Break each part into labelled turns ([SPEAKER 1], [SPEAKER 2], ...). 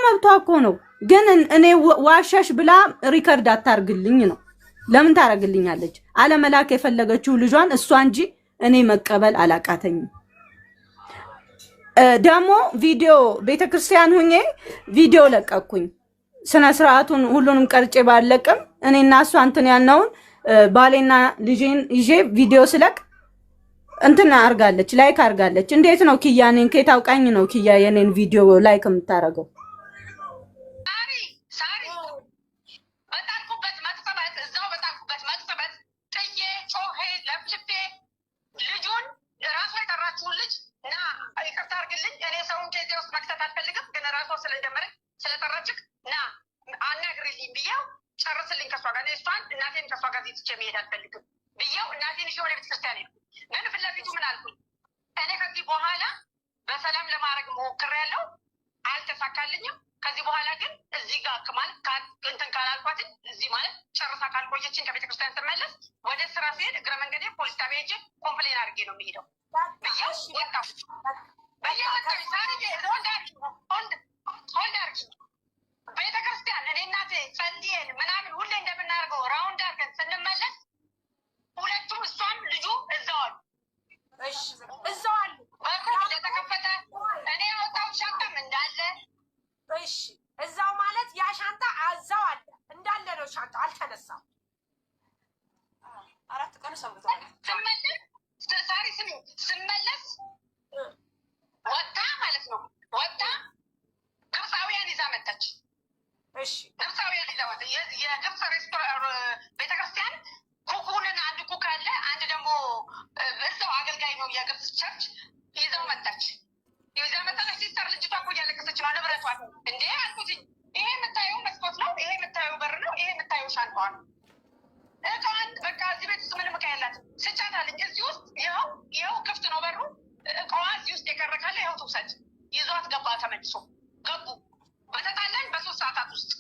[SPEAKER 1] መብቷ እኮ ነው። ግን እኔ ዋሻሽ ብላ ሪከርድ አታርግልኝ ነው። ለምን ታረግልኛለች? አለመላክ የፈለገችው ልጇን እሷ እንጂ እኔ መቀበል አላቃተኝም። ደሞ ቪዲዮ ቤተክርስቲያን ሁኜ ቪዲዮ ለቀኩኝ። ስነ ስርዓቱን ሁሉንም ቀርጬ ባለቅም እኔና እሷ እንትን ያልነውን ባሌና ልጄን ይዤ ቪዲዮ ስለቅ እንትን አርጋለች፣ ላይክ አርጋለች። እንዴት ነው ኪያ እኔን ከታውቃኝ ነው ኪያ የኔን ቪዲዮ ላይክ የምታረገው?
[SPEAKER 2] ጨርስልኝ ከሷ ጋር እሷን እናቴን ከሷ ጋር ይጥቼ መሄድ አልፈልግም ብዬው እናቴን እሺ ወደ ቤተክርስቲያን ሄድኩ። ግን ፊት ለፊቱ ምን አልኩኝ? እኔ ከዚህ በኋላ በሰላም ለማድረግ ሞክሬያለሁ፣ አልተሳካልኝም። ከዚህ በኋላ ግን እዚህ ጋር ማለት እንትን ካላልኳት እዚህ ማለት ጨርሳ ካልቆየችን ከቤተክርስቲያን ስመለስ ወደ ስራ ሲሄድ እግረ መንገዴ ፖሊስ ጣቢያ ሄጄ ኮምፕሌን አድርጌ ነው የሚሄደው ብዬው ወጣሁ። በየወጣሁ ሆልድ አድርጊ ቤተክርስቲያን እኔ እናቴ ጸልየን ምናምን ሁሌ እንደምናደርገው ራውንድ አድርገን ስንመለስ ሁለቱም እሷም ልጁ እዛው አሉ። እሺ እዛው አሉ። በሩ እንደተከፈተ እኔ ያወጣው ሻንጣም እንዳለ። እሺ እዛው ማለት ያ ሻንጣ እዛው አለ እንዳለ ነው። ሻንጣ አልተነሳም። 4 ቀን ሰምቷል። ስመለስ ወጣ ማለት ነው። ወጣ ግብፃውያን ይዛ መጣች። እሺ ግብፃውያን ይዛ ወጣ። የግብፅ ቤተክርስቲያን ኩኩንን አንድ ኩክ አለ፣ አንድ ደግሞ እዛው አገልጋይ ነው የግብፅ ቸርች። ይዘው መጣች። ይዛ መጣች። ሲስተር ልጅቷ እኮ እያለቀሰች ነው። ንብረቷን እንዴ አልኩት። ይሄ የምታየው መስኮት ነው፣ ይሄ የምታየው በር ነው፣ ይሄ የምታየው ሻንጣዋ ነው። እቃዋን በቃ እዚህ ቤት ውስጥ ምንም እቃ የላትም። ስጫት አለኝ። እዚህ ውስጥ ይኸው ክፍት ነው በሩ። እቃዋ እዚህ ውስጥ የቀረ ካለ ይኸው ትውሰድ። ይዟት ገባ። ተመልሶ ገቡ። በተጣላን በ3 ሰዓታት ውስጥ።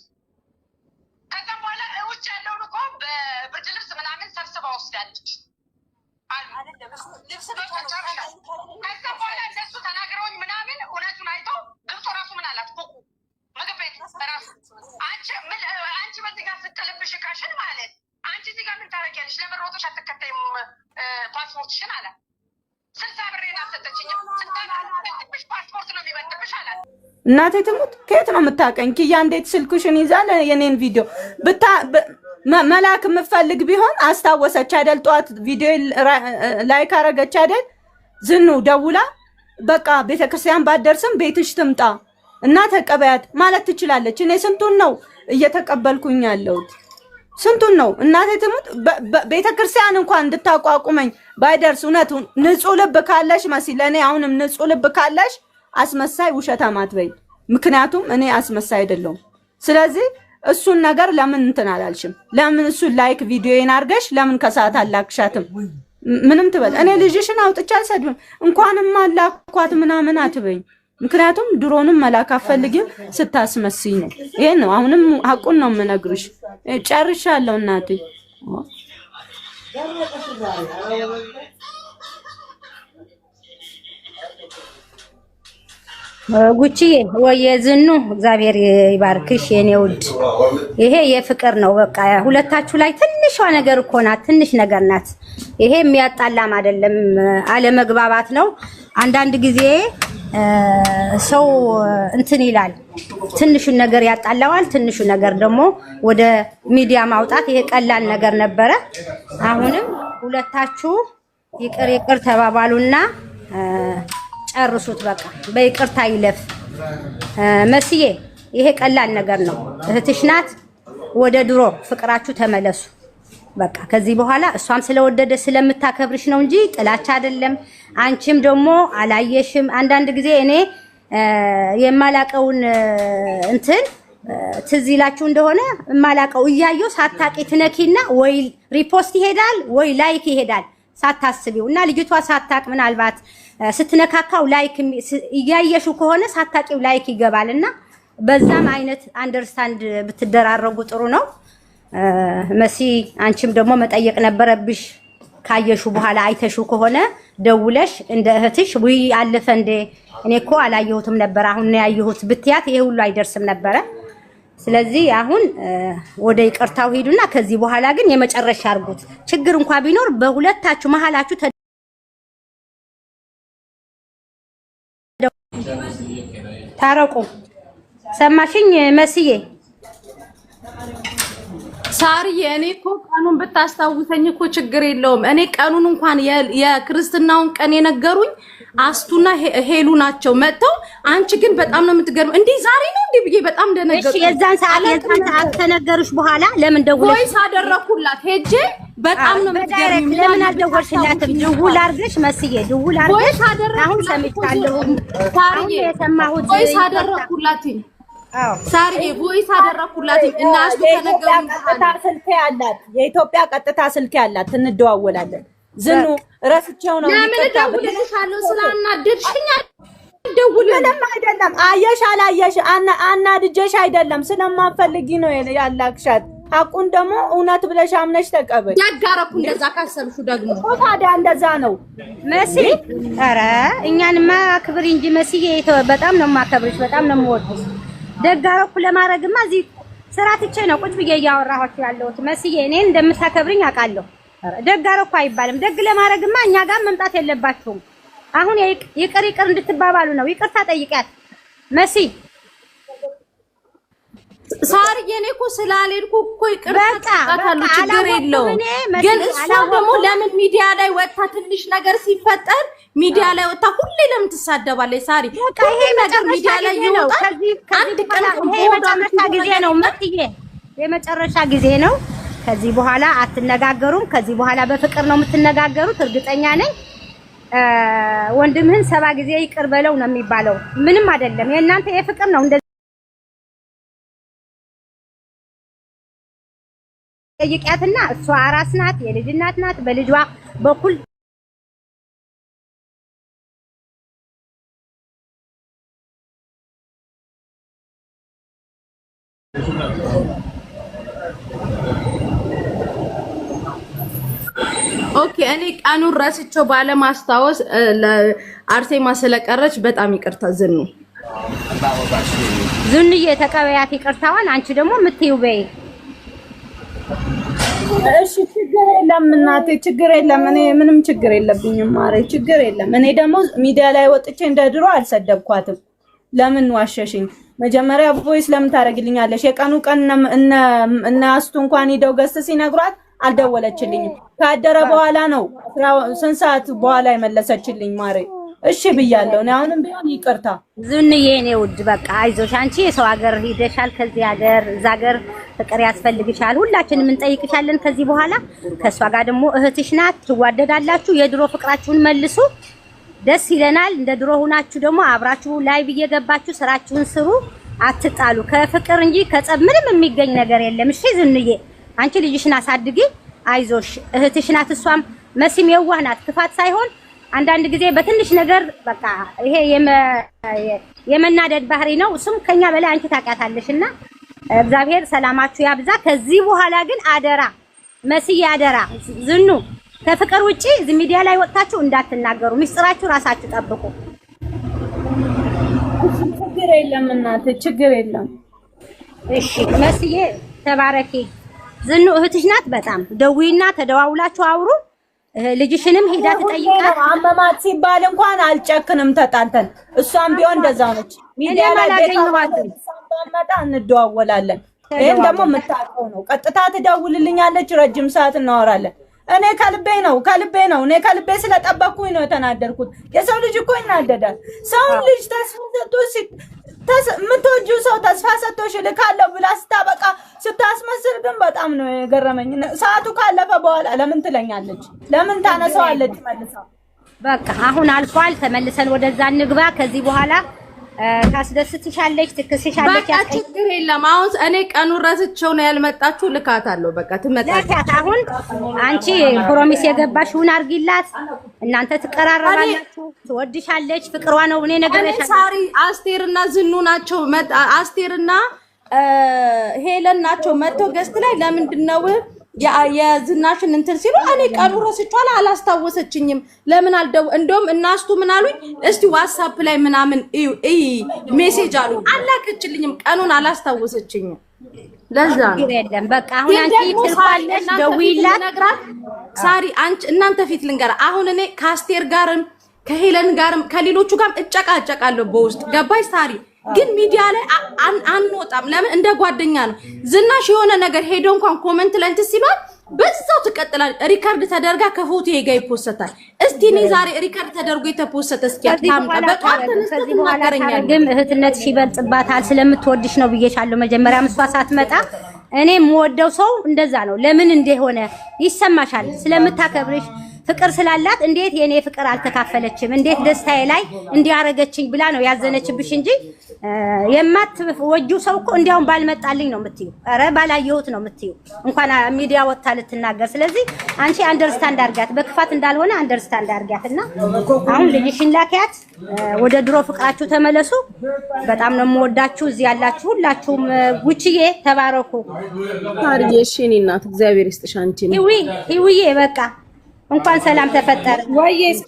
[SPEAKER 2] ከዛም በኋላ ውጭ ያለውን እኮ በብርድ ልብስ ምናምን ሰብስባ ወስዳለች አሉ። ከዛም በኋላ እነሱ ተናግረውኝ ምናምን እውነቱን አይቶ ግብፁ ራሱ ምን አላት? ኩኩ ምግብ ቤት ራሱ አንቺ በዚህ ጋር ስትልብሽ እቃሽን ማለት አንቺ እዚህ ጋር ምን ታደርጊያለሽ? ለምን ሮጦሽ አትከተይም ፓስፖርትሽን አላት። 60 ብሬን አልሰጠችኝም። 60 ብር ፓስፖርት ነው የሚበልጥብሽ አላት።
[SPEAKER 1] እናቴ ትሙት ከየት ነው የምታቀኝ? ኪያ እንዴት ስልክሽን ይዛለ የኔን ቪዲዮ መላክ የምፈልግ ቢሆን አስታወሰች አይደል? ጠዋት ቪዲዮ ላይክ አረገች አይደል? ዝኑ ደውላ በቃ ቤተክርስቲያን ባደርስም ቤትሽ ትምጣ እና ተቀበያት ማለት ትችላለች። እኔ ስንቱን ነው እየተቀበልኩኝ ያለሁት? ስንቱን ነው እናቴ ትሙት። ቤተክርስቲያን እንኳን እንድታቋቁመኝ ባይደርስ እውነቱ ንጹህ ልብ ካለሽ መሲ ለኔ አሁንም ንጹህ ልብ ካለሽ አስመሳይ ውሸታም አትበይ። ምክንያቱም እኔ አስመሳይ አይደለሁም። ስለዚህ እሱን ነገር ለምን እንትን አላልሽም? ለምን እሱን ላይክ ቪዲዮዬን አድርገሽ ለምን ከሰዓት አላክሻትም? ምንም ትበል። እኔ ልጅሽን አውጥቻ አልሰድብም። እንኳንም አላኳት ምናምን አትበይ። ምክንያቱም ድሮንም መላክ አፈልጊም ስታስመስይ ነው። ይሄ ነው። አሁንም ሐቁን ነው የምነግርሽ። ጨርሻለሁ እናቴ።
[SPEAKER 3] ጉቺዬ ወይ ዝኑ እግዚአብሔር ይባርክሽ የኔ ውድ። ይሄ የፍቅር ነው በቃ ሁለታችሁ ላይ ትንሿ ነገር እኮ ናት፣ ትንሽ ነገር ናት። ይሄ የሚያጣላም አይደለም፣ አለመግባባት ነው። አንዳንድ ጊዜ ሰው እንትን ይላል፣ ትንሹን ነገር ያጣላዋል፣ ትንሹ ነገር ደግሞ ወደ ሚዲያ ማውጣት ይሄ ቀላል ነገር ነበረ። አሁንም ሁለታችሁ ይቅር ይቅር ተባባሉና ጨርሱት። በቃ በይቅርታ ይለፍ። መስዬ ይሄ ቀላል ነገር ነው፣ እህትሽ ናት። ወደ ድሮ ፍቅራችሁ ተመለሱ። በቃ ከዚህ በኋላ እሷም ስለወደደ ስለምታከብርሽ ነው እንጂ ጥላቻ አይደለም። አንቺም ደግሞ አላየሽም። አንዳንድ ጊዜ እኔ የማላቀውን እንትን ትዝ ይላችሁ እንደሆነ የማላቀው እያየሁ ሳታቂ ትነኪና ወይ ሪፖስት ይሄዳል ወይ ላይክ ይሄዳል ሳታስቢው እና ልጅቷ ሳታቅ ምናልባት ስትነካካው ላይክ እያየሽው ከሆነ ሳታቂው ላይክ ይገባልና በዛም አይነት አንደርስታንድ ብትደራረጉ ጥሩ ነው። መሲ አንቺም ደግሞ መጠየቅ ነበረብሽ። ካየሽው በኋላ አይተሽው ከሆነ ደውለሽ እንደ እህትሽ ወይ አለፈ እንደ እኔ እኮ አላየሁትም ነበር አሁን ነው ያየሁት ብትያት ይሄ ሁሉ አይደርስም ነበረ። ስለዚህ አሁን ወደ ይቅርታው ሄዱና ከዚህ በኋላ ግን የመጨረሻ አርጉት። ችግር እንኳን ቢኖር በሁለታችሁ መሐላችሁ ታረቁ። ሰማሽኝ መስዬ?
[SPEAKER 4] ሳርዬ እኔ እኮ ቀኑን ብታስታውሰኝ እኮ ችግር የለውም። እኔ ቀኑን እንኳን የክርስትናውን ቀን የነገሩኝ አስቱና ሄሉ ናቸው መጥተው። አንቺ ግን በጣም ነው የምትገርም። እንዴ ዛሬ ነው እንዴ ብዬ በጣም ደነገጥኩ።
[SPEAKER 3] እሺ የዛን ሰዓት ተነገሩሽ በኋላ ለምን ደውለሽ?
[SPEAKER 4] ወይስ አደረኩላት ሄጄ በጣም ነው የምትገርም።
[SPEAKER 3] ለምን አልደወልሽላትም? ደውል አድርገሽ መስዬ ደውል አድርገሽ አሁን ሰምቻለሁ።
[SPEAKER 4] ሳርዬ
[SPEAKER 3] የሰማሁት
[SPEAKER 4] ወይስ አደረኩላት? ሳርዬ ቮይስ አደረኩላት እና አስቱ ከነገሩኝ
[SPEAKER 1] ቀጥታ ስልክ ያላት የኢትዮጵያ ቀጥታ ስልክ ያላት እንደዋወላለን። ዝኑ ረስቼው ነው
[SPEAKER 4] ለምን ደውልልሻለሁ ስላናደድሽኝ ደውል።
[SPEAKER 1] ምንም አይደለም። አየሽ አላየሽ አናድጀሽ አይደለም ስለማፈልጊ ነው ያላክሻት። ሐቁን ደግሞ እውነት ብለሽ አምነሽ ተቀበል።
[SPEAKER 4] ያጋረኩ እንደዛ ካሰብሹ ደግሞ
[SPEAKER 1] ታዲያ እንደዛ ነው
[SPEAKER 3] መሲ። ኧረ እኛንማ ክብር እንጂ መስዬ በጣም ነው የማከብርሽ፣ በጣም ነው የምወድሽ። ደጋረኩ ለማድረግማ እዚህ ስራ ትቼ ነው ቁጭ ብዬ እያወራኋችሁ ያለሁት። መስዬ እኔን እንደምታከብርኝ አውቃለሁ። ደጋረኩ አይባልም። ደግ ለማድረግማ እኛ ጋር መምጣት የለባችሁም። አሁን ይቅር እንድትባባሉ ነው። ይቅርታ ጠይቂያት መሲ።
[SPEAKER 4] ሳርዬ እኔ እኮ ስላልሄድኩ እኮ ይቅርታ ጠይቃታለሁ፣ ችግር የለውም። ግን እሷ ደግሞ ለምን ሚዲያ ላይ ወጣ ትንሽ ነገር ሲፈጠር ሚዲያ ላይ ወጣ ሁሌ ለምን ትሳደባለች? ሳሪ
[SPEAKER 3] ይሄ ነገር ሚዲያ ላይ ይወጣል። አንድ ቀን ይሄ የመጨረሻ ጊዜ ነው መስዬ፣ የመጨረሻ ጊዜ ነው። ከዚህ በኋላ አትነጋገሩም። ከዚህ በኋላ በፍቅር ነው የምትነጋገሩት። እርግጠኛ ነኝ። ወንድምህን 7 ጊዜ ይቅር በለው ነው የሚባለው። ምንም አይደለም። የእናንተ የፍቅር ነው። እንደዚህ ጠይቂያትና እሷ አራስ ናት፣ የልጅ እናት ናት። በልጇ በኩል
[SPEAKER 4] ኦኬ እኔ ቀኑን ረስቼው ባለማስታወስ ለአርሴማ ስለቀረች በጣም ይቅርታ።
[SPEAKER 3] ዝኑዬ ተቀበያት ይቅርታዋን። አንቺ ደግሞ የምትይው በይ።
[SPEAKER 1] እሺ ችግር የለም እናቴ፣ ችግር የለም። እኔ ምንም ችግር የለብኝም ማሬ፣ ችግር የለም። እኔ ደግሞ ሚዲያ ላይ ወጥቼ እንደ ድሮ አልሰደብኳትም። ለምን ዋሸሽኝ? መጀመሪያ ቮይስ ለምን ታደርግልኛለሽ? የቀኑ ቀን እነ አስቱ እንኳን ሄደው ገስት ሲነግሯት አልደወለችልኝም። ካደረ በኋላ ነው ስንት ሰዓት በኋላ የመለሰችልኝ ማሬ። እሺ ብያለሁ። እኔ አሁንም ቢሆን ይቅርታ
[SPEAKER 3] ዝኑዬ፣ እኔ ውድ በቃ አይዞሽ። አንቺ የሰው ሀገር ሄደሻል። ከዚህ ሀገር እዛ ሀገር ፍቅር ያስፈልግሻል። ሁላችንም እንጠይቅሻለን። ከዚህ በኋላ ከሷ ጋር ደግሞ እህትሽ ናት፣ ትዋደዳላችሁ። የድሮ ፍቅራችሁን መልሱ። ደስ ይለናል። እንደ ድሮ ሆናችሁ ደግሞ አብራችሁ ላይቭ እየገባችሁ ስራችሁን ስሩ። አትጣሉ። ከፍቅር እንጂ ከጸብ ምንም የሚገኝ ነገር የለም። እሺ ዝኑዬ፣ አንቺ ልጅሽን አሳድጊ። አይዞሽ፣ እህትሽ ናት። እሷም መሲም የዋህ ናት፣ ክፋት ሳይሆን አንዳንድ ጊዜ በትንሽ ነገር በቃ ይሄ የመናደድ ባህሪ ነው። እሱም ከኛ በላይ አንቺ ታውቂያታለሽና እግዚአብሔር ሰላማችሁ ያብዛ። ከዚህ በኋላ ግን አደራ መስዬ፣ አደራ ዝኑ፣ ከፍቅር ውጪ እዚህ ሚዲያ ላይ ወጣችሁ እንዳትናገሩ። ሚስጥራችሁ ራሳችሁ ጠብቁ።
[SPEAKER 1] ችግር የለም እናቴ፣ ችግር የለም።
[SPEAKER 3] እሺ መስዬ ተባረኪ። ዝኑ እህትሽ ናት። በጣም ደውይና ተደዋውላችሁ አውሩ። ልጅሽንም ሄዳ ትጠይቃት።
[SPEAKER 1] አመማት ሲባል እንኳን አልጨክንም። ተጣልተን እሷም ቢሆን እንደዛው ነች። ሚዲያ ላይ ባመጣ እንደዋወላለን። ይሄን ደግሞ የምታውቀው ነው። ቀጥታ ትደውልልኛለች። ረጅም ሰዓት እናወራለን። እኔ ከልቤ ነው። እኔ ከልቤ ስለጠበቅኩኝ ነው የተናደርኩት። የሰው ልጅ እኮ ይናደዳል። ሰው ልጅ ተስፋ ሰጥቶ የምትወጂው ሰው ተስፋ ሰጥቶሽ እልካለሁ ብላ ስታበቃ ስታስመስል ግን በጣም ነው የገረመኝ። ሰዓቱ ካለፈ በኋላ ለምን ትለኛለች? ለምን ታነሳዋለች መልሳ?
[SPEAKER 3] በቃ አሁን አልፏል። ተመልሰን ወደዛ እንግባ። ከዚህ በኋላ ታስደስትሻለች፣ ትክስሻለች።
[SPEAKER 4] በቃ ችግር የለም። አሁን እኔ ቀኑን ረስቼው ነው ያልመጣችሁ። ልካታለሁ። በቃ ትመጣለች።
[SPEAKER 3] አሁን አንቺ ፕሮሚስ የገባሽውን አርጊላት። እናንተ ትቀራረባላችሁ። ትወድሻለች፣ ፍቅሯ ነው። እኔ ነገርሽ
[SPEAKER 4] ሳሪ አስቴርና ዝኑ ናቸው። አስቴርና ሄለን ናቸው መጥተው ገስት ላይ ለምንድን ነው የዝናሽን እንትን ሲሉ እኔ ቀኑ ረስቼዋለሁ አላስታወሰችኝም ለምን አልደው እንደውም እናስቱ ምን አሉኝ እስቲ ዋትስአፕ ላይ ምናምን ሜሴጅ አሉ አላከችልኝም ቀኑን አላስታወሰችኝም ለዛ ነው
[SPEAKER 3] የለም በቃ አሁን አንቺ ትልፋለሽ ደውይላት
[SPEAKER 4] ነግራት ሳሪ አንቺ እናንተ ፊት ልንገራ አሁን እኔ ካስቴር ጋርም ከሄለን ጋርም ከሌሎቹ ጋርም እጨቃጨቃለሁ በውስጥ ገባሽ ሳሪ ግን ሚዲያ ላይ አንወጣም ለምን እንደ ጓደኛ ነው ዝናሽ የሆነ ነገር ሄዶ እንኳን ኮሜንት ላይ እንትን ሲባል በዛው ተቀጥላል ሪካርድ ተደርጋ ከፎቶ ይጋ ይፖስታል እስቲ እኔ ዛሬ ሪካርድ ተደርጎ የተፖስተ እስኪ ታምጣ በጣም
[SPEAKER 3] ከዚህ በኋላ ታረግም እህትነት ይበልጥባታል ስለምትወድሽ ነው ብዬሻለሁ መጀመሪያ መስዋ ሳትመጣ እኔ የምወደው ሰው እንደዛ ነው ለምን እንደሆነ ይሰማሻል ስለምታከብርሽ ፍቅር ስላላት እንዴት የኔ ፍቅር አልተካፈለችም እንዴት ደስታዬ ላይ እንዲያረገችኝ ብላ ነው ያዘነችብሽ እንጂ የማትወጂው ሰው እኮ እንዲያውም ባልመጣልኝ ነው የምትዩ ኧረ ባላየሁት ነው የምትዩ እንኳን ሚዲያ ወጣ ልትናገር ስለዚህ አንቺ አንደርስታንድ አድርጋት በክፋት እንዳልሆነ አንደርስታንድ አድርጋትና አሁን ልጅሽን ላኪያት ወደ ድሮ ፍቅራችሁ ተመለሱ በጣም ነው የምወዳችሁ እዚህ ያላችሁ ሁላችሁም ውጭዬ ተባረኩ
[SPEAKER 5] ታርዬ እሺ እኔ እናት እግዚአብሔር ይስጥሽ አንቺ ነው
[SPEAKER 3] ይውዬ በቃ እንኳን ሰላም ተፈጠረ
[SPEAKER 5] ወይስ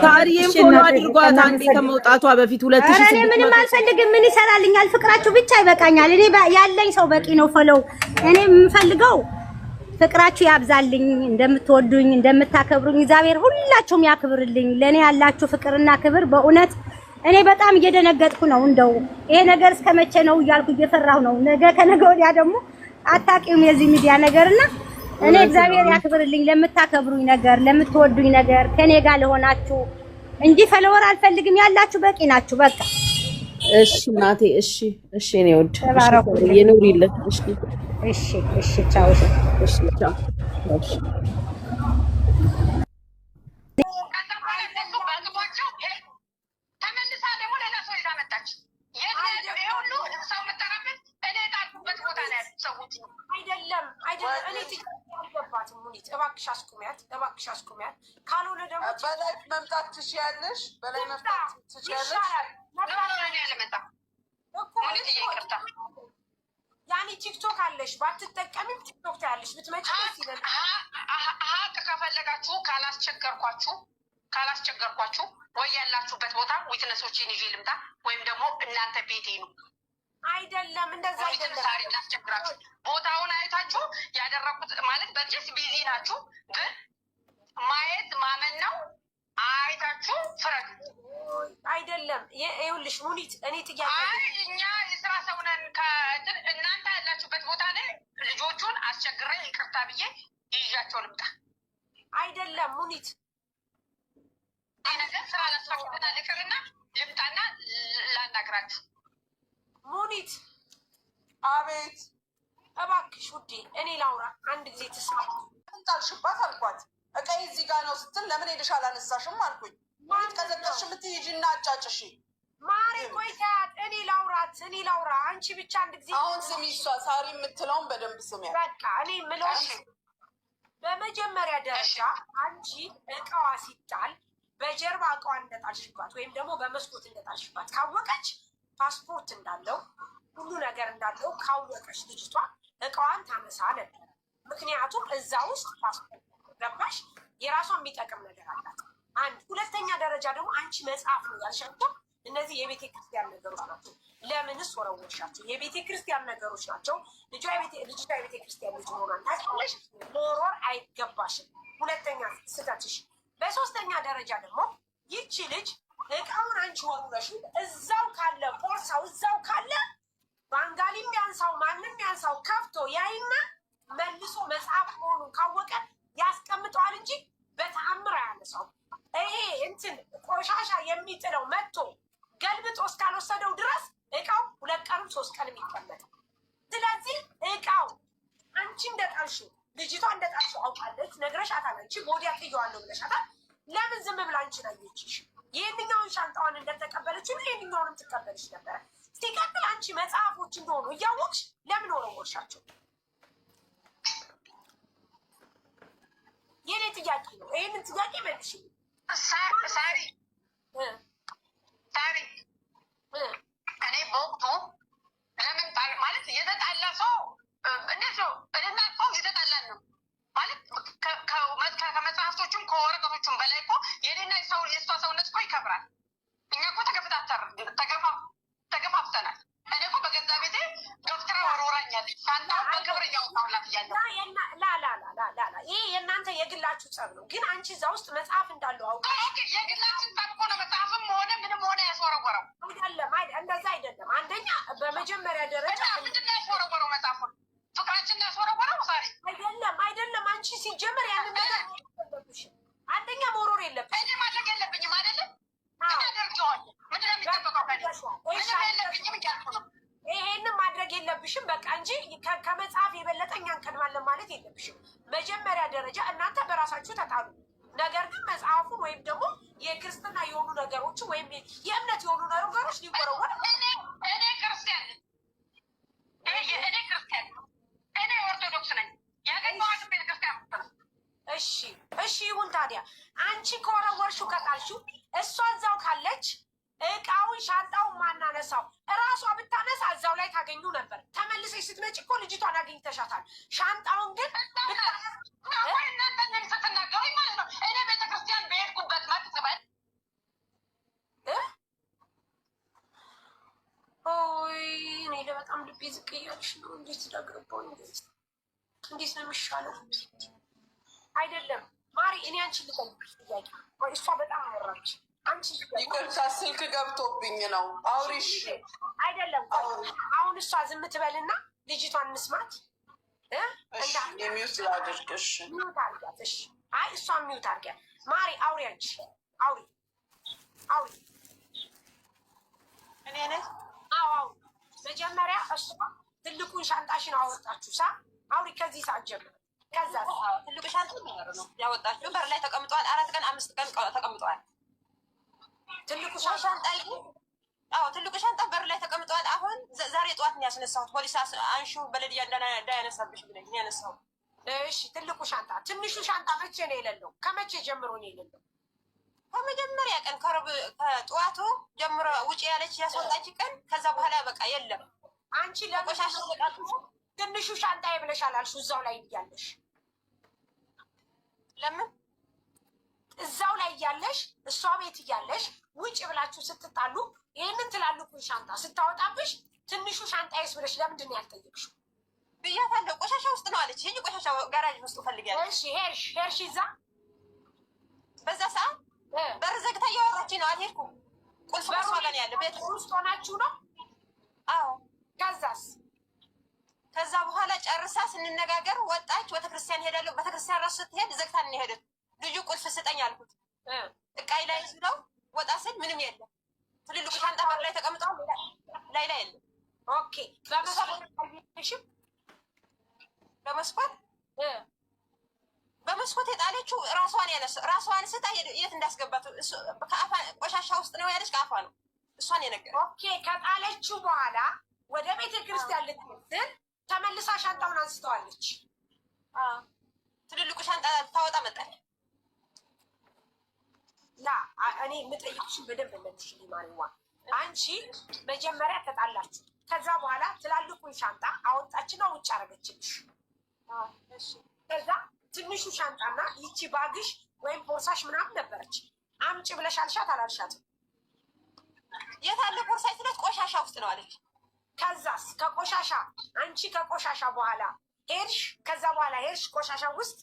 [SPEAKER 5] ታሪዬም ፎሎ አድርጓት አንዴ ከመውጣቷ በፊት 2000
[SPEAKER 3] እኔ ምንም አልፈልግም ምን ይሰራልኛል ፍቅራችሁ ብቻ ይበቃኛል እኔ ያለኝ ሰው በቂ ነው ፎሎው እኔ የምፈልገው ፍቅራችሁ ያብዛልኝ እንደምትወዱኝ እንደምታከብሩኝ እግዚአብሔር ሁላችሁም ያክብርልኝ ለኔ ያላችሁ ፍቅርና ክብር በእውነት እኔ በጣም እየደነገጥኩ ነው እንደው ይሄ ነገር እስከመቼ ነው እያልኩ እየፈራሁ ነው ነገ ከነገ ወዲያ ደግሞ አታቂውም የዚህ ሚዲያ ነገርና እኔ እግዚአብሔር ያክብርልኝ ለምታከብሩኝ ነገር ለምትወዱኝ ነገር ከኔ ጋር ለሆናችሁ እንጂ ፈለወር አልፈልግም ያላችሁ በቂ ናችሁ በቃ
[SPEAKER 5] እሺ እናቴ እሺ እኔ ወድ የኑሪለት
[SPEAKER 3] እሺ ቻው
[SPEAKER 5] እሺ ቻው እሺ
[SPEAKER 2] ተመልሳ ደግሞ ሌላ ሰው ይዛ መጣች ሁሉ ሰው መጠራበት እኔ ጣልኩበት ቦታ ላይ ሰዎች አይደለም እኔ ትገባትም ሙኒት እባክሽ አስቁሚያት ካልሆነ ደግሞ
[SPEAKER 6] በላይ መምጣት ትችያለሽ በላይ መምጣት ትችያለሽ
[SPEAKER 2] ያኔ ቲክቶክ አለሽ ባትጠቀሚም ቲክቶክ ታያለሽ ብትመጪ ደስ ይላል ሀቅ ከፈለጋችሁ ካላስቸገርኳችሁ ወይ ያላችሁበት ቦታ ዊትነሶችን ይዤ ልምጣ ወይም ደግሞ እናንተ ቤቴ ነው አይደለም እንደዛ አይደለም ዛሬ እንዳስቸግራችሁ ቦታውን አይታችሁ ያደረኩት ማለት በጀስ ቢዚ ናችሁ ግን ማየት ማመን ነው አይታችሁ ፍረዱ አይደለም ይኸውልሽ ሙኒት እኔ ጥያቄ እኛ የስራ ሰው ነን እናንተ ያላችሁበት ቦታ ላይ ልጆቹን አስቸግሬ ይቅርታ ብዬ ይዣቸው ልምጣ አይደለም ሙኒት ነገር ስራ ለስራችሁና ልቅርና ልምጣና ላናግራችሁ ሙኒት
[SPEAKER 6] አቤት
[SPEAKER 2] እባክሽ ውዴ እኔ ላውራ አንድ ጊዜ ትስማ
[SPEAKER 6] እንጣልሽባት አልኳት እቀይ እዚህ ጋር ነው ስትል ለምን ሄደሽ አላነሳሽም አልኩኝ ሙኒት ከዘቀሽ ምትይጂና አጫጭሽ
[SPEAKER 2] ማሪ ቆይታት እኔ ላውራ አንቺ ብቻ አንድ ጊዜ
[SPEAKER 6] አሁን ስሚ እሷ ሳሪ የምትለውን በደንብ ስሚያ
[SPEAKER 2] በቃ እኔ ምለው በመጀመሪያ ደረጃ አንቺ እቃዋ ሲጣል በጀርባ እቃዋን እንደጣልሽባት ወይም ደግሞ በመስኮት እንደጣልሽባት ካወቀች ፓስፖርት እንዳለው ሁሉ ነገር እንዳለው ካወቀች ልጅቷ እቃዋን ታነሳ ነበር ምክንያቱም እዛ ውስጥ ፓስፖርት ገባሽ የራሷን የሚጠቅም ነገር አላት አንድ ሁለተኛ ደረጃ ደግሞ አንቺ መጽሐፍ ነው ያልሻቸው እነዚህ የቤተ ክርስቲያን ነገሮች ናቸው ለምንስ ወረወርሻቸው የቤተ ክርስቲያን ነገሮች ናቸው ልጇ የቤተ ክርስቲያን ልጅ መሆኗን ታውቂያለሽ መወርወር አይገባሽም ሁለተኛ ስህተትሽ በሶስተኛ ደረጃ ደግሞ ይቺ ልጅ እቃውን አንቺ ወርውረሽ እዛው ካለ ቦርሳው እዛው ካለ ባንጋሊም ያንሳው ማንም ያንሳው ከፍቶ ያይና መልሶ መጽሐፍ መሆኑን ካወቀ ያስቀምጠዋል እንጂ በተአምር አያነሳው ይሄ እንትን ቆሻሻ የሚጥለው መጥቶ ገልብጦ እስካልወሰደው ድረስ እቃው 2 ቀንም 3 ቀንም ይቀመጣል ስለዚህ እቃው አንቺ እንደጣልሽው ልጅቷ እንደጣልሽው አውቃለች ነግረሻታል አንቺ ቦዲያ ጥየዋለሁ ብለሻታል ለምን ዝም ብላ አንቺ ነይችሽ ይሄንኛውን ሻንጣዋን እንደተቀበለች ይሄንኛውንም ትቀበልሽ ነበር ሲቀጥል አንቺ መጽሐፎች እንደሆኑ እያወቅሽ ለምን ወረወርሻቸው የኔ ጥያቄ ነው ይሄንን ጥያቄ መልሽ ሳሪ እኔ በወቅቱ ለምን ማለት የተጣላ ሰው እንዴት ነው
[SPEAKER 7] የግላችሁ ጸብ ነው። ግን አንቺ እዛ ውስጥ መጽሐፍ እንዳለው አውቃ
[SPEAKER 2] የግላችን ጸብ እኮ ነው። መጽሐፍም ሆነ ምንም ሆነ ያስወረወረው
[SPEAKER 7] አይደለም። እንደዛ አይደለም። አንደኛ በመጀመሪያ ደረጃ
[SPEAKER 2] ምንድን ነው ያስወረወረው? መጽሐፉን ፍቅራችን ያስወረወረው ዛሬ
[SPEAKER 7] አይደለም። አንቺ ሲጀመር ያንን ነገር አንደኛ መውረር የለብሽም።
[SPEAKER 2] እኔ ማድረግ የለብኝም አይደለም። አደርገዋለሁ። ምንድን ነው የሚጠበቀው? ምንም የለብኝም እያልኩ ነው።
[SPEAKER 7] ይሄንን ማድረግ የለብሽም በቃ እንጂ ከመጽሐፍ የበለጠ እኛን ቀድማለን ማለት የለብሽም። መጀመሪያ ደረጃ እናንተ በራሳችሁ ተጣሉ። ነገር ግን መጽሐፉን ወይም ደግሞ የክርስትና የሆኑ ነገሮች ወይም የእምነት የሆኑ ነገሮች ሊወረወር
[SPEAKER 2] እኔ ክርስቲያን እኔ ኦርቶዶክስ ነኝ። ያገኘኋትን ቤተክርስቲያን ነው።
[SPEAKER 7] እሺ ይሁን። ታዲያ አንቺ ከወረወርሽው ከጣልሽው እሷ እዛው ካለች እቃውን ሻንጣውን ማናነሳው እራሷ ብታነሳ እዛው ላይ ታገኙ ነበር። ተመልሰሽ ስትመጪ እኮ ልጅቷን አግኝተሻታል። ሻንጣውን ግን
[SPEAKER 2] ስትናገሩኝ ማለት ነው እኔ ቤተክርስቲያን በሄድኩበት መጥበል
[SPEAKER 7] እኔ በጣም ልቤ ዝቅ እያልሽ ነው። እንዴት ዳግርባው እንዴት ነው የሚሻለው? አይደለም ማሪ፣ እኔ አንቺ ልጠይቅሽ ጥያቄ። እሷ በጣም አወራች። አንቺ
[SPEAKER 6] ይቅርታ ስልክ ገብቶብኝ ነው። አውሪሽ
[SPEAKER 7] አይደለም። አሁን እሷ ዝም ትበልና ልጅቷን እንስማት።
[SPEAKER 6] የሚውት ላድርግሽ።
[SPEAKER 7] ሚውት አድርጊያት። እሺ አይ እሷ ሚውት አድርጊያት። ማሪ አውሪ፣ አንቺ አውሪ።
[SPEAKER 2] እኔ ነኝ።
[SPEAKER 7] አዎ መጀመሪያ እሷ ትልቁን ሻንጣሽን አወጣችሁ። አውሪ ከዚህ ሰዓት ጀምሮ። ከዛ
[SPEAKER 2] ትልቁ ሻንጣ ነው ያወጣችሁ። በር ላይ ተቀምጠዋል። 4 ቀን 5 ቀን ተቀምጠዋል።
[SPEAKER 7] ትልቁ
[SPEAKER 2] ሻንጣ በር ላይ ተቀምጠዋል። አሁን ዛሬ ጠዋት ነው ያስነሳሁት። ፖሊስ አንሹ በለዲያ እንዳያነሳብሽ ብለኝ ነው ያነሳሁት።
[SPEAKER 7] እሺ ትልቁ ሻንጣ። ትንሹ ሻንጣ መቼ ነው የሌለው? ከመቼ ጀምሮ ነው የሌለው?
[SPEAKER 2] ከመጀመሪያ ቀን ከጠዋቱ ጀምሮ ውጭ ያለች ያስወጣች ቀን። ከዛ በኋላ በቃ የለም።
[SPEAKER 7] አንቺ ለቆሻሻ ትንሹ ሻንጣ ይብለሻል አልሽው እዛው ላይ እያለሽ።
[SPEAKER 2] ለምን
[SPEAKER 7] እዛው ላይ እያለሽ እሷ ቤት እያለሽ ውጭ ብላችሁ ስትጣሉ ይህንን ትላልቁን ሻንጣ ስታወጣብሽ ትንሹ ሻንጣ ይስ ብለሽ ለምንድን ነው ያልጠየቅሽው?
[SPEAKER 2] ብያታለሁ። ቆሻሻ ውስጥ ነው አለች። ይሄ ቆሻሻ ጋራጅ ውስጥ ፈልጊያለሽ።
[SPEAKER 7] እሺ ሄርሽ እዛ
[SPEAKER 2] በዛ ሰዓት በር ዘግታ እያወራችኝ ነው። አልሄድኩም። ቁልፍ በሷ ጋር ያለ ቤት
[SPEAKER 7] ውስጥ ሆናችሁ ነው?
[SPEAKER 2] አዎ።
[SPEAKER 7] ከዛ
[SPEAKER 2] በኋላ ጨርሳ ስንነጋገር ወጣች። ቤተክርስቲያን ሄዳለሁ። ቤተክርስቲያን ራሱ ስትሄድ ዘግታ ነው ሄደች። ልጁ ቁልፍ ስጠኝ አልኩት። እቃይ ላይ ስለው ወጣ ስል ምንም የለም። ትልልቁ ሻንጣ በር ላይ ተቀምጠው ላይ የለም።
[SPEAKER 7] ኦኬ።
[SPEAKER 2] በመስኮት የጣለችው ራሷን ስታ የት እንዳስገባት ከአፋ ቆሻሻ ውስጥ ነው ያለች። ከአፋ ነው እሷን የነገረች።
[SPEAKER 7] ኦኬ። ከጣለችው በኋላ ወደ ቤተ ክርስቲያን ልትመስል ተመልሳ ሻንጣውን አንስተዋለች።
[SPEAKER 2] ትልልቁ ሻንጣ ታወጣ መጣች።
[SPEAKER 7] እኔ የምጠይቅሽን በደንብ መልሽ ሊማሪዋ። አንቺ መጀመሪያ ተጣላችሁ። ከዛ በኋላ ትላልቁን ሻንጣ አወጣችና ውጭ አረገችልሽ። ከዛ ትንሹ ሻንጣና ይቺ ባግሽ ወይም ቦርሳሽ ምናምን ነበረች። አምጪ ብለሽ አልሻት አላልሻትም?
[SPEAKER 2] የታለ ቦርሳ ስለት ቆሻሻ ውስጥ ነው አለች።
[SPEAKER 7] ከዛስ አንቺ ከቆሻሻ በኋላ ሄድሽ። ከዛ በኋላ ሄድሽ ቆሻሻ ውስጥ?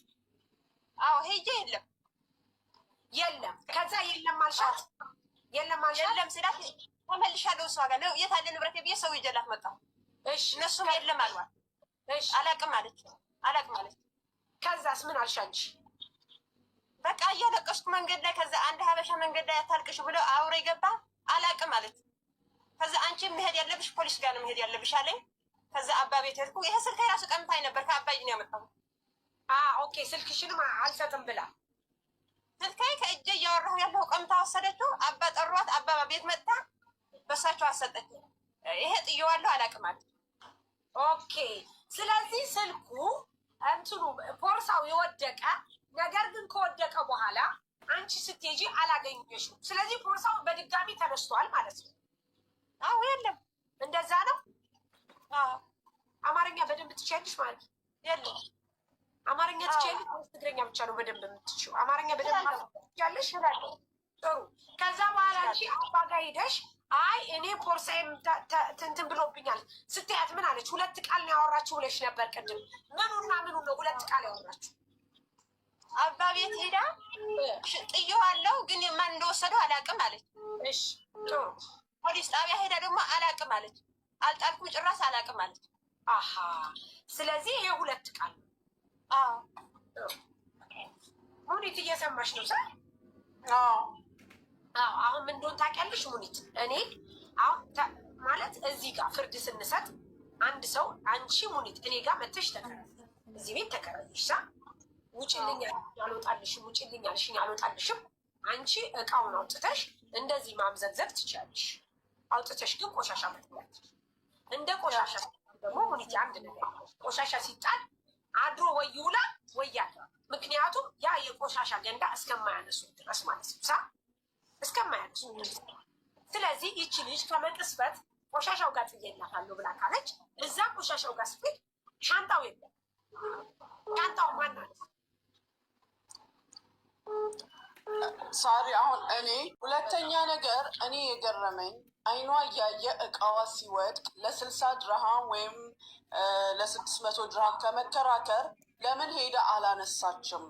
[SPEAKER 2] አዎ ሄጄ የለም።
[SPEAKER 7] ከዛ የለም አልሻት?
[SPEAKER 2] የለም ስላት ተመልሻለሁ እሷ ጋር ነው። የታለ ንብረት ብዬ ሰው ይጀላት መጣሁ።
[SPEAKER 7] እሺ
[SPEAKER 2] እነሱም የለም አልዋት።
[SPEAKER 7] እሺ
[SPEAKER 2] አላቅም አለች።
[SPEAKER 7] ከዛስ ምን አልሻንች?
[SPEAKER 2] በቃ እያለቀስኩ መንገድ ላይ ከዛ አንድ ሀበሻ መንገድ ላይ አታልቅሽ ብሎ አውሬ ገባ። አላቅም አለች። ከዛ አንቺ መሄድ ያለብሽ ፖሊስ ጋር ነው መሄድ ያለብሽ አለኝ። ከዛ አባ ቤት ሄድኩ። ይሄ ስልክ ራሱ ቀምታኝ ነበር። ከአባይ ነው ያመጣው።
[SPEAKER 7] ኦኬ። ስልክሽንም አልሰጥም ብላ
[SPEAKER 2] ስልካይ ከእጄ እያወራሁ ያለው ቀምታ ወሰደችው። አባ ጠሯት። አባ ቤት መጣ። በሳቸው አሰጠች። ይሄ ጥየዋለሁ አላቅም አለች።
[SPEAKER 7] ኦኬ። ስለዚህ ስልኩ እንትኑ ቦርሳው የወደቀ ነገር ግን ከወደቀ በኋላ አንቺ ስትሄጂ አላገኘሽም። ስለዚህ ቦርሳው በድጋሚ ተነስቷል ማለት ነው።
[SPEAKER 2] አዎ የለም።
[SPEAKER 7] እንደዛ ነው። አማርኛ በደንብ ትችያለሽ ማለት ነው?
[SPEAKER 2] የለም።
[SPEAKER 7] አማርኛ ትችያለሽ ወይስ ትግረኛ ብቻ ነው በደንብ የምትችይው? አማርኛ በደንብ ትችያለሽ? ጥሩ። ከዛ በኋላ አንቺ አባ ጋር ሄደሽ አይ እኔ ቦርሳዬም እንትን ብሎብኛል ስትያት ምን አለች? 2 ቃል ነው ያወራችሁ ብለሽ ነበር ቅድም። ምኑና ምኑ ነው 2 ቃል ያወራችሁ? አባ ቤት ሄዳ ጥዬዋለሁ ግን ማን እንደወሰደው አላውቅም አለች። እሺ ጥሩ። ፖሊስ ጣቢያ ሄዳ ደግሞ አላውቅም አለች። አልጣልኩም ጭራሽ አላውቅም አለች። አሃ ስለዚህ ይሄ ሁለት ቃል። አዎ ሙኒት እየሰማሽ ነው ሰ አሁን ምን እንደሆነ ታውቂያለሽ ሙኒት? እኔ አሁን ማለት እዚህ ጋር ፍርድ ስንሰጥ አንድ ሰው አንቺ ሙኒት እኔ ጋር መተሽ ተከራይ እዚህ ቤት ተከራይሽ ሳ ውጭልኝ ያልወጣልሽም ውጭልኝ ያልሽኝ ያልወጣልሽም አንቺ እቃውን አውጥተሽ እንደዚህ ማምዘግዘግ ትችላለሽ። አውጥተሽ ግን ቆሻሻ መጥላት እንደ ቆሻሻ ደግሞ ሙኒት አንድ ነገር ቆሻሻ ሲጣል አድሮ ወይ ይውላ ወይ ያድራ። ምክንያቱም ያ የቆሻሻ ገንዳ እስከማያነሱ ድረስ ማለት ነው ሳ እስከማያነሱ። ስለዚህ ይቺ ልጅ ከመቅስበት ቆሻሻው ጋር ጥዬላታለሁ ብላ ካለች እዛ ቆሻሻው ጋር ስትል ሻንጣው የለም። ሻንጣው ማናት?
[SPEAKER 6] ሳሪ አሁን እኔ ሁለተኛ ነገር እኔ የገረመኝ አይኗ እያየ እቃዋ ሲወድቅ ለ60 ድርሃም ወይም ለ600 ድርሃም ከመከራከር ለምን ሄደ አላነሳችም?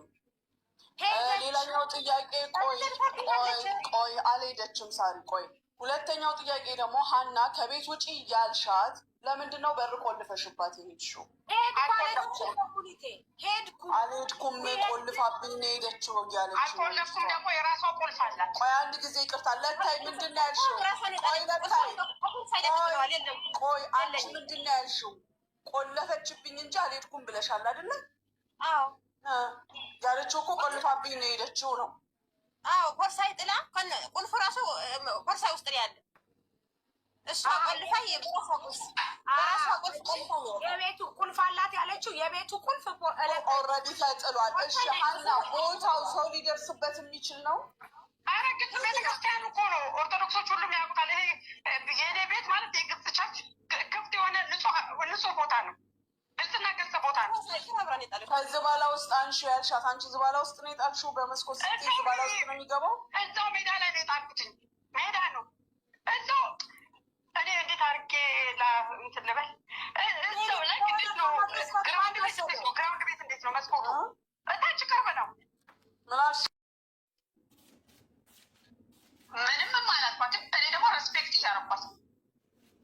[SPEAKER 6] ሌላኛው ጥያቄ ቆይ አልሄደችም ሳሪ ቆይ። ሁለተኛው ጥያቄ ደግሞ ሀና ከቤት ውጪ ያልሻት ለምንድነው በር ቆልፈሽባት የሄድሽው? አልሄድኩም ቆልፋብኝ ነው የሄደችው እያለች
[SPEAKER 2] አልቆለፍኩም ደግሞ የራሷ ቁልፍ አላት።
[SPEAKER 6] ቆይ አንድ ጊዜ ይቅርታ ለታይ ምንድን ነው ያልሽው? ቆይ ለታይ ቆይ አንቺ ምንድን ነው ያልሽው? ቆለፈችብኝ እንጂ አልሄድኩም ብለሻል አይደለ?
[SPEAKER 7] አዎ
[SPEAKER 6] ያለችው እኮ ቆልፋብኝ ነው የሄደችው ነው።
[SPEAKER 7] አዎ ቦርሳዬ ጥላ ቁልፍ ራሱ ቦርሳ ውስጥ ነው ያለ። እሷ ቆልፋ በራሷ ቁልፍ ቆልፋ ነው የቤቱ ቁልፍ አላት ያለችው። የቤቱ ቁልፍ
[SPEAKER 6] ኦልሬዲ ተጥሏል። እሺ ሀና ቦታው ሰው ሊደርስበት የሚችል ነው?
[SPEAKER 2] አረ ግጥ ቤተክርስቲያኑ እኮ ነው። ኦርቶዶክሶች ሁሉም ያውቁታል። ይሄ የኔ ቤት ማለት የግብጽ ቸርች ክፍት የሆነ ንጹህ ቦታ ነው። ግልጽና ግልጽ ቦታ ነው።
[SPEAKER 6] ከዝባላ ውስጥ አንሺው ያልሻት አንቺ ዝባላ ውስጥ ነው የጣልሽው? በመስኮት ስትይ ዝባላ ውስጥ ነው የሚገባው?
[SPEAKER 2] እዛው ሜዳ ላይ ነው የጣልኩትኝ። ሜዳ ነው እዛው። እኔ እንዴት አድርጌ እንትን ልበል? እዛው ላይ እንዴት ነው ግራውንድ ቤት እንዴት ነው? ግራውንድ ቤት እንዴት ነው? መስኮቱ እታች ቅርብ ነው።
[SPEAKER 6] ምናልሽ
[SPEAKER 2] ምንም አላልኳትም። እኔ ደግሞ ሬስፔክት እያረኳት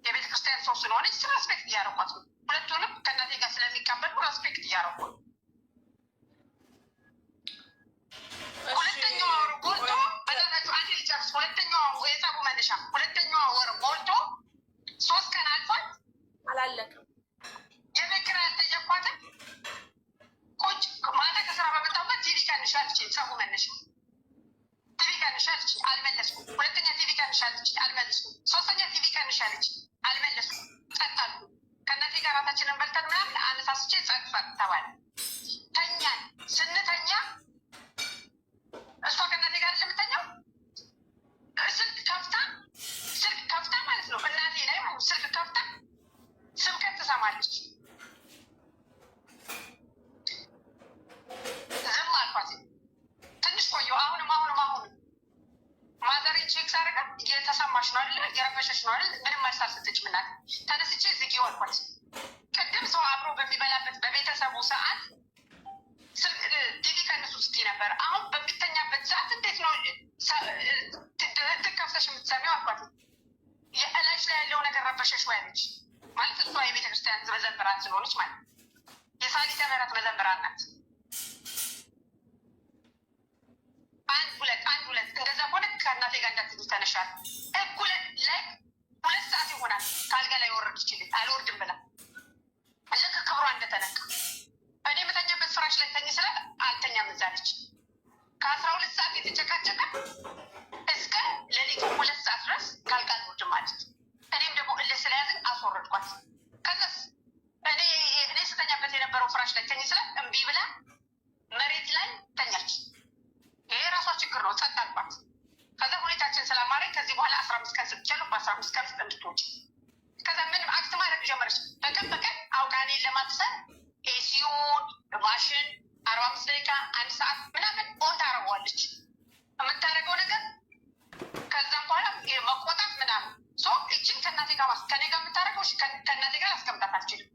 [SPEAKER 2] የቤተ ክርስቲያን ሰው ስለሆነች ሬስፔክት እያረኳት ነው። ሁለቱንም ከእናቴ ጋር ስለሚቀበሉ ሬስፔክት እያረኩ ሁለተኛዋ ወር ጎልቶ በዛታችሁ አንድ ሊጨርስ ሁለተኛዋ የጸቡ መነሻ ሁለተኛዋ ወር ጎልቶ 3 ቀን አልፏል።
[SPEAKER 7] አላለቅም
[SPEAKER 2] የቤት ኪራይ አልጠየኳትም። ቁጭ ማታ ከስራ በመጣሁበት ቲቪ ቀንሻለች። ጸቡ መነሻ ቲቪ ቀንሻለች፣ አልመለስኩም። ሁለተኛ ቲቪ ቀንሻለች፣ አልመለስኩም። ሶስተኛ ቲቪ ቀንሻለች፣ አልመለስኩም። ጸጥ አልኩ። ከእናቴ ጋር ራታችንን በልተን ምናምን አነሳስቼ ጸጥ ተባለ። ተኛን። ስንተኛ እሷ ከእናቴ ጋር የምተኛው ስልክ ከፍታ ማለት ነው። እናቴ ላይ ስልክ ከፍታ ስብከት ትሰማለች። ዝም አልኳት። ትንሽ ቆየሁ። አሁንም ማዘሬን ቼክ ሳደርጋት እየተሰማሽ ነው አይደለ? እየረበሸሽ ነው አይደል? ምንም መልስ አልሰጠችም። እናቴ ተነስቼ ዝጊው አልኳት። ቅድም ሰው አብሮ በሚበላበት በቤተሰቡ ሰዓት ቲቪ ከእነሱ ስትይ ነበር። አሁን በሚተኛበት ሰዓት እንዴት ነው ትከፍተሽ የምትሰሚው አልኳት። የእላሽ ላይ ያለው ነገር ረበሸሽ ወይ አለች። ማለት እሷ የቤተክርስቲያን መዘምራን ስለሆነች ማለት የሳሊተ ምሕረት መዘምራን ናት። አንድ ሁለት እንደዛ ሆነ። ከእናቴ ጋር እንዳትሉ ተነሻል። እኩለ ላይ 2 ሰዓት ይሆናል ከአልጋ ላይ ወረድ ይችላል። አልወርድም ብላ ልክ ክብሯ እንደተነካ እኔ የምተኛበት ፍራሽ ላይ ተኝ ስለ አልተኛም እዛለች። ከ12 ሰዓት የተጨቃጨቀ እስከ ሌሊቱ 2 ሰዓት ድረስ ከአልጋ አልወርድም ማለት። እኔም ደግሞ እልህ ስለያዝን አስወረድኳት። ከዛስ እኔ ስተኛበት የነበረው ፍራሽ ላይ ተኝ ስለ እምቢ ብላ መሬት ላይ ተኛች። ይሄ የራሷ ችግር ነው። ጸጥ አልኳት። ከዛ ሁኔታችን ስላማረኝ ከዚህ በኋላ 15 ቀን ስትችሉ በ15 ቀን ውስጥ እንድትወጪ። ከዛ ምንም አክት ማድረግ ጀመረች። በቀን አውቃኔ ለማብሰል ኤሲዮን ማሽን 45 ደቂቃ 1 ሰዓት ምናምን ኦን ታደርገዋለች የምታደርገው ነገር። ከዛም በኋላ መቆጣት ምናምን እችን ከእናቴ ጋር የምታደርገው ከእናቴ ጋር አስቀምጣት አልችልም።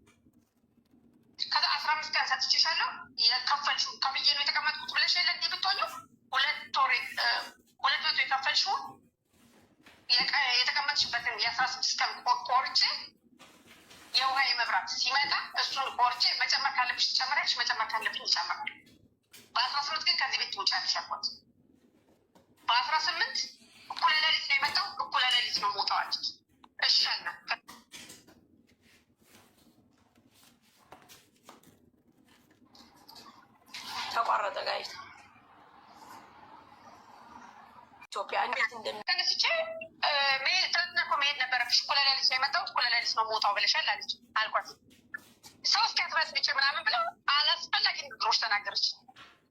[SPEAKER 2] ከዛ 15 ቀን ሰጥቼሻለሁ። የከፈልሽው ከብዬ ነው የተቀመጥኩት ብለሽ የለ እንዲህ ብትሆኚው 200 የከፈልሽው የተቀመጥሽበትን የ16 ቀን ቆርጬ የውሃ የመብራት ሲመጣ እሱን ቆርጬ መጨመር ካለብሽ ትጨምሪያለሽ፣ መጨመር ካለብኝ ይጨምራል። በ18 ግን ከዚህ ቤት ትውጫለሽ አልኳት። በ18 እኩለ ሌሊት ነው የመጣው፣ እኩለ ሌሊት ነው የምወጣው አለች። እሺ አልናት።
[SPEAKER 7] ተቋረጠ ጋይስ። ኢትዮጵያ እንዴት
[SPEAKER 2] ተነስቼ ትናንትና እኮ መሄድ ነበረብሽ፣ እኩለ ሌሊት ነው የመጣሁት፣ እኩለ ሌሊት ነው የምወጣው ብለሻል አለች አልኳት። ሶስት ያትበስብጭ ምናምን ብለው አላስፈላጊ ንግግሮች ተናገረች።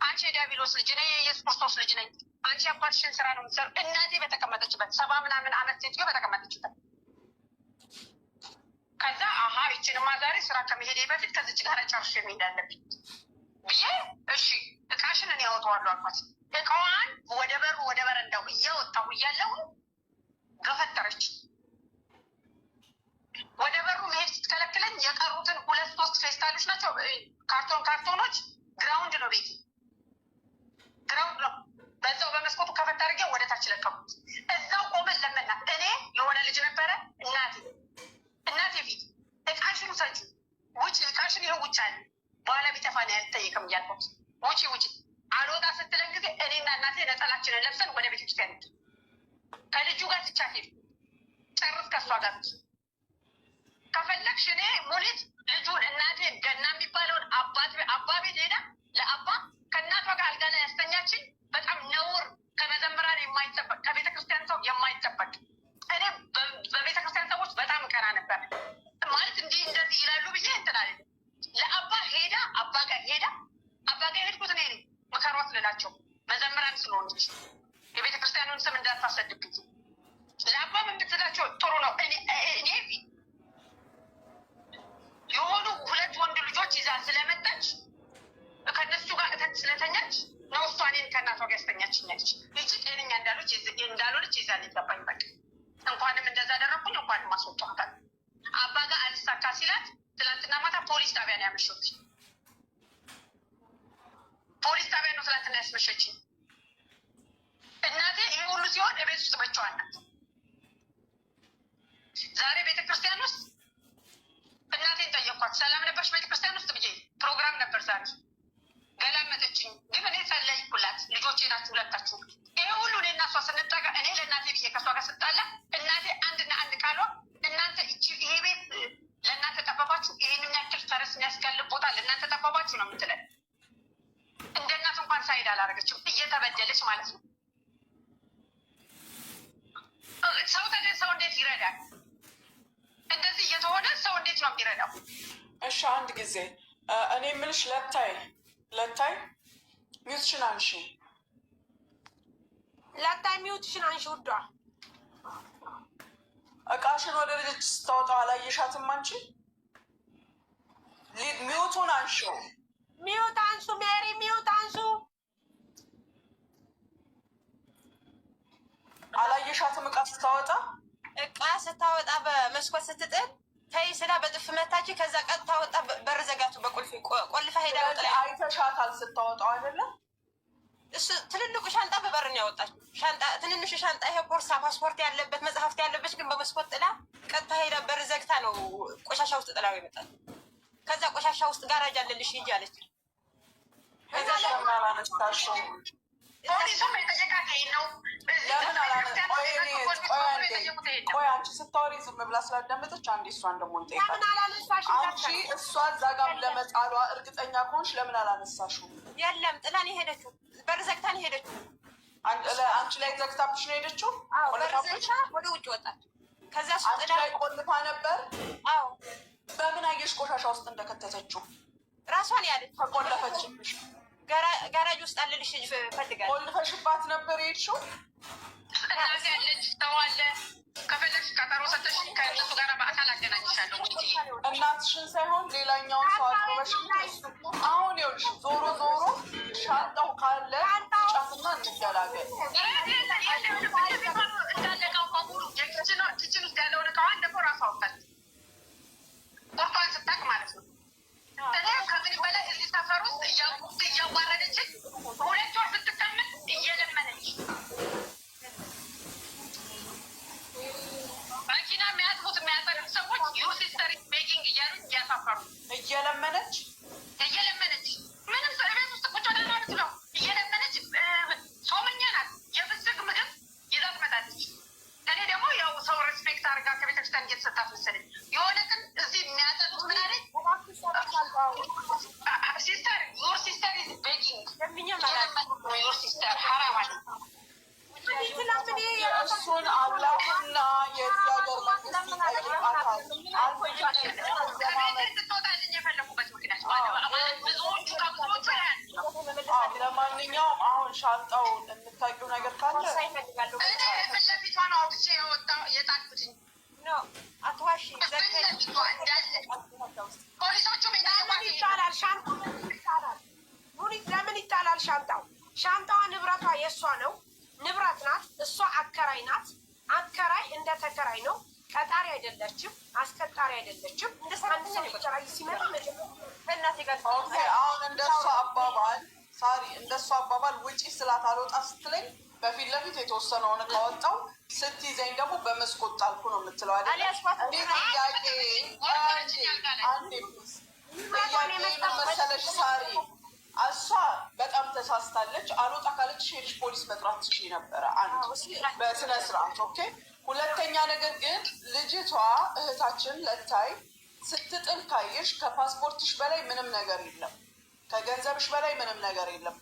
[SPEAKER 2] አንቺ የዲያብሎስ ልጅ ነኝ፣ የኢየሱስ ክርስቶስ ልጅ ነኝ፣ አንቺ አባትሽን ስራ ነው የምትሰሩ። እናቴ በተቀመጠችበት 70 ምናምን አመት ሴትዮ በተቀመጠችበት ከዛ አሀ ይችንማ ዛሬ ስራ ከመሄዴ በፊት ከዚች ጋር ጨርሼ መሄድ አለብኝ ብዬ እሺ እቃሽን እኔ ያወጣዋለሁ አልኳት። እቃዋን ወደ በረንዳው እያወጣሁ እያለሁ ገፈተረች። ወደ በሩ መሄድ ስትከለክለኝ የቀሩትን 2-3 ፌስታሎች ናቸው ካርቶኖች ግራውንድ ነው ቤት ግራውንድ ነው። በዛው በመስኮቱ ከፈት አድርጌ ወደ ታች ለቀቁት። እዛው ቆመን ለመናት። እኔ የሆነ ልጅ ነበረ እናቴ ፊት እቃሽን ውሰጂ ውጭ፣ እቃሽን ይኸው ውጭ አለ፣ በኋላ ቢጠፋ ነው ያልጠየቅም እያልኩት ውጭ አልወጣ ስትለን ጊዜ እኔና እናቴ ነጠላችንን ለብሰን ወደ ቤተክርስቲያን ሄድን። ከልጁ ጋር ትቻት ሄድን። ጨርስ ከሷ ጋር ከፈለግሽ እኔ ሙሊት ልጁን እናቴ ገና የሚባለውን አባ ቤት ሄዳ ለአባ ከእናቷ ጋር አልጋ ላይ ያስተኛችን። በጣም ነውር ከመዘምራን የማይጠበቅ ከቤተክርስቲያን ሰው የማይጠበቅ። እኔ በቤተክርስቲያን ሰዎች በጣም ቀና ነበር ማለት እንደዚህ ይላሉ ብዬ እንትን አለ። ለአባ ሄዳ አባ ጋር ሄድኩት እኔ ነኝ መከሯት ልላቸው መዘምራን ስለሆነች የቤተክርስቲያኑን ስም እንዳታሰድብኝ። ለአባ የምትላቸው ጥሩ ነው። እኔ ፊት የሆኑ 2 ወንድ ልጆች ይዛ ስለመጣች ከነሱ ጋር እተት ስለተኛች ነው እሷ እኔን ከእናቷ ጋር ያስተኛችኛለች። ይቺ ጤነኛ እንዳልሆነች ይዛ ሊገባኝ በቃ እንኳንም እንደዛ አደረግኩኝ፣ እንኳንም አስወጣኋታል። አባ ጋር አልሳካ ሲላት ትላንትና ማታ ፖሊስ ጣቢያ ነው ያመሸሁት። ፖሊስ ጣቢያ ነው ትላንትና ያስመሸችኝ። እናቴ ይሄ ሁሉ ሲሆን እቤት ውስጥ ብቻዋን ናት። ዛሬ ቤተክርስቲያን ውስጥ እናቴን ጠየኳት። ሰላም ነበርሽ ቤተክርስቲያን ውስጥ ብዬ ፕሮግራም ነበር ዛሬ። ገላመጠችኝ። ግን እኔ ጸለይኩላት። ልጆቼ ናችሁ ሁለታችሁ። ይሄ ሁሉ እኔ እና እሷ ስንጠጋ እኔ ለእናቴ ብዬ ከእሷ ጋር ስጣላ እናቴ አንድና አንድ ቃሏ እናንተ ይሄ ቤት ለእናንተ ጠበባችሁ፣ ይህንን ያክል ፈረስ የሚያስጋልብ ቦታ ለእናንተ ጠበባችሁ ነው የምትለን። እንደ እናት እንኳን ሳይድ አላደረገችም። እየተበደለች ማለት ነው። ሰው እንዴት ይረዳል? እንደዚህ እየተሆነ ሰው እንዴት ነው የሚረዳው?
[SPEAKER 6] እሺ አንድ ጊዜ እኔ የምልሽ ለታይ ሚውትሽን አንሺ።
[SPEAKER 7] ለታይ ሚውትሽን አንሺ ውዷ።
[SPEAKER 6] እቃሽን ወደ ልጅ ስታወጣው አላየሻትም አንቺ? ሚውቱን አንሺ።
[SPEAKER 7] ሚውት አንሱ ሜሪ፣ ሚውት አንሱ።
[SPEAKER 6] አላየሻትም? እቃ ስታወጣ በመስኮት ስትጥል ተይ ስላ በጥፍ መታች። ከዛ ቀጥታ ወጣ፣ በር ዘጋቱ በቁልፍ ቆልፋ ሄዳ ወጣ። አይተሻታል ስታወጣው አይደለም? እሱ ትልልቁ ሻንጣ በበርን ያወጣች ሻንጣ፣ ትንንሹ ሻንጣ ይሄ ቦርሳ ፓስፖርት ያለበት መጽሐፍት ያለበት ግን በመስኮት ጥላ ቀጥታ ሄዳ በር ዘግታ ነው ቆሻሻ ውስጥ ጥላው ይመጣል። ከዛ ቆሻሻ ውስጥ ጋራጅ አለልሽ ሂጂ አለች። ከዛ ለማላነስታሽው
[SPEAKER 2] ፖሊሱም የጠየቃት ይሄን ነው።
[SPEAKER 6] ቆይ አንቺ ስታወሪ ዝም ብላ ስላዳመጠች አንዴ እሷን ደግሞ እንጠይቃለን። አንቺ እሷ እዛ ጋር ለመጣሏ እርግጠኛ ከሆንሽ ለምን አላነሳሽው?
[SPEAKER 7] የለም ጥላን የሄደችው በር ዘግታን የሄደችው
[SPEAKER 6] አንቺ ላይ ዘግታብሽ ነው የሄደችው።
[SPEAKER 7] በር ዘግታ ወደ ውጭ ወጣች። ከዛ
[SPEAKER 6] አንቺ ላይ ቆልፋ ነበር።
[SPEAKER 7] አዎ
[SPEAKER 6] በምን አየሽ ቆሻሻ ውስጥ እንደከተተችው?
[SPEAKER 7] ራሷን ያለች
[SPEAKER 6] ተቆለፈችብሽ።
[SPEAKER 7] ጋራጅ ውስጥ አለልሽ ፈልጋለች።
[SPEAKER 6] ቆልፈሽባት ነበር የሄድሽው?
[SPEAKER 2] እናት ያለች ተዋለ። ከፈለግሽ ቀጠሮ ሰተሽ ከእነሱ ጋር በአካል አገናኝሻለሁ።
[SPEAKER 6] እናትሽን ሳይሆን ሌላኛውን ሰው አቅርበሽ አሁን ይኸውልሽ፣ ዞሮ ሻንጣው ካለ ጫፍና እንገላገል።
[SPEAKER 2] እንዳለቀው በሙሉ ኪችን ውስጥ ያለውን እቃዋን ደግሞ ራሷ አውጣች። ቁርጧን ስታቅ ማለት ነው። እኔ ከምን በላይ እዚህ እያዋረደች 2 ወር ስትቀመጥ እየለመነች መኪና የሚያጥፉት የሚያጠሩት ሰዎች ዩር ሲስተር ቤኪንግ እያሉ እያሳፈሩ
[SPEAKER 6] እየለመነች
[SPEAKER 2] ምንም ቤት ውስጥ ቁጭ ወደ ማለት ነው እየለመነች ጾመኛ ናት። የፍስግ ምግብ ይዛ ትመጣለች። እኔ ደግሞ ያው ሰው ሬስፔክት አድርጋ ከቤተክርስቲያን እየተሰጣት መሰለኝ የሆነ ግን እዚህ የሚያጠጡት ምን አለች ሲስተር ዩር ሲስተር ኢዝ ቤኪንግ ዩር ሲስተር ሐራም አለ
[SPEAKER 6] እሱን አላውና የዚህ ሀገር መንግስት ይጠይቃታል። ለማንኛውም አሁን ሻንጣውን የምታውቂው ነገር ካለ
[SPEAKER 2] ፊት ለፊቷ ነው አውጥቼ የጣልኩትኝ። ፖሊሶቹ
[SPEAKER 7] ለምን ይጣላል ሻንጣው? ሻንጣዋ ንብረቷ የእሷ ነው። ንብረት ናት። እሷ አከራይ ናት። አከራይ እንደ ተከራይ ነው። ቀጣሪ አይደለችም። አስቀጣሪ አይደለችም። እንደ አንድ ሰው ተከራይ ሲመጣ
[SPEAKER 6] አሁን እንደሷ አባባል ሳሪ እንደሷ አባባል ውጪ ስላት አልወጣ ስትለኝ በፊት ለፊት የተወሰነውን ካወጣው ስትይዘኝ ደግሞ በመስኮት ጣልኩ ነው የምትለው አይደል? እኔ ጥያቄ መሰለሽ ሳሪ እሷ በጣም ተሳስታለች። አልወጣ ካለች ሄድሽ ፖሊስ መጥራት ትችይ ነበረ። አንድ በስነ ስርዓት ኦኬ። ሁለተኛ ነገር ግን ልጅቷ እህታችን ለታይ ስትጥል ካየሽ ከፓስፖርትሽ በላይ ምንም ነገር የለም፣ ከገንዘብሽ በላይ ምንም ነገር የለም።